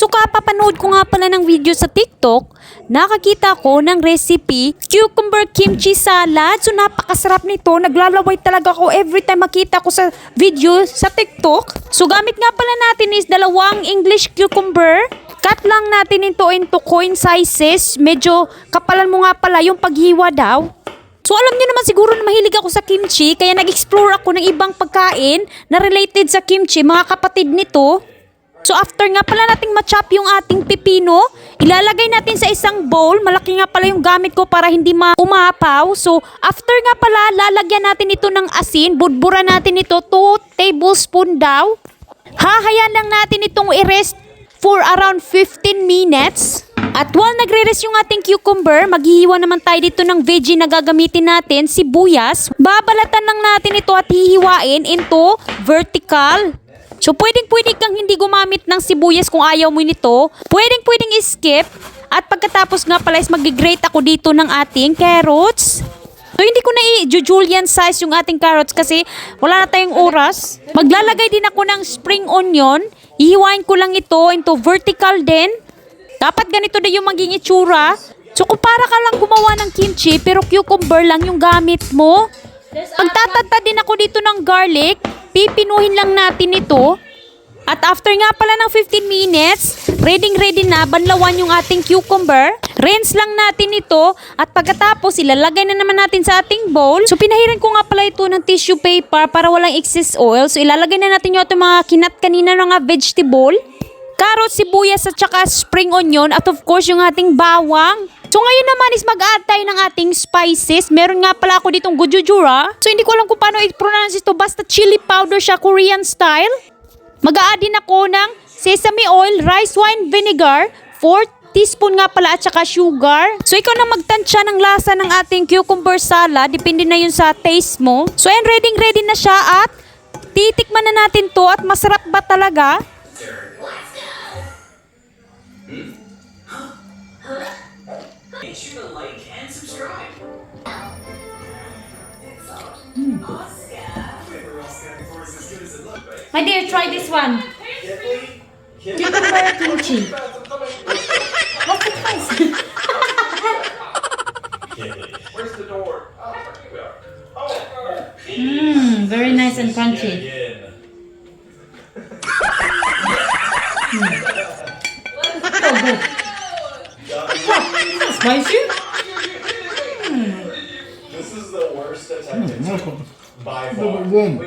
So kapapanood ko nga pala ng video sa TikTok, nakakita ko ng recipe, cucumber kimchi salad. So napakasarap nito, naglalaway talaga ako every time makita ko sa video sa TikTok. So gamit nga pala natin is dalawang English cucumber. Cut lang natin ito into coin sizes. Medyo kapalan mo nga pala yung paghiwa daw. So alam niyo naman siguro na mahilig ako sa kimchi, kaya nag-explore ako ng ibang pagkain na related sa kimchi, mga kapatid nito. So after nga pala nating ma-chop yung ating pipino, ilalagay natin sa isang bowl. Malaki nga pala yung gamit ko para hindi umapaw. So after nga pala, lalagyan natin ito ng asin. Budburan natin ito 2 tablespoon daw. Hahayaan lang natin itong i-rest for around 15 minutes. At while nagre-rest yung ating cucumber, maghihiwa naman tayo dito ng veggie na gagamitin natin, sibuyas. Babalatan lang natin ito at hihiwain into vertical. So, pwedeng kang hindi gumamit ng sibuyas kung ayaw mo nito. Pwedeng skip. At pagkatapos nga pala is mag-grate ako dito ng ating carrots. So, hindi ko na i-julienne size yung ating carrots kasi wala na tayong oras. Maglalagay din ako ng spring onion. Ihiwain ko lang ito into vertical din. Dapat ganito na yung maging itsura. So, kung para ka lang gumawa ng kimchi pero cucumber lang yung gamit mo. Magtatata din ako dito ng garlic. Pipinuhin lang natin ito. At after nga pala ng 15 minutes, ready na banlawan yung ating cucumber. Rinse lang natin ito. At pagkatapos, ilalagay na naman natin sa ating bowl. So, pinahiran ko nga pala ito ng tissue paper para walang excess oil. So, ilalagay na natin yung mga kinat kanina ng mga vegetable. Carrots, sibuyas at saka spring onion. At of course, yung ating bawang. So ngayon naman is mag-add tayo ng ating spices. Meron nga pala ako ditong gochujara. So hindi ko alam kung paano i-pronounce ito. Basta chili powder siya, Korean style. Mag-add din ako ng sesame oil, rice wine vinegar, 4 teaspoon nga pala at saka sugar. So ikaw na magtansya ng lasa ng ating cucumber salad. Depende na yun sa taste mo. So ayan, ready na siya at titikman na natin to at masarap ba talaga? Make sure to like and subscribe. My dear, try this one. Cucumber kimchi. What's the price? Where's the door? Very nice and crunchy. Oh, good. Spicy? This is the worst attempt by far. Boom.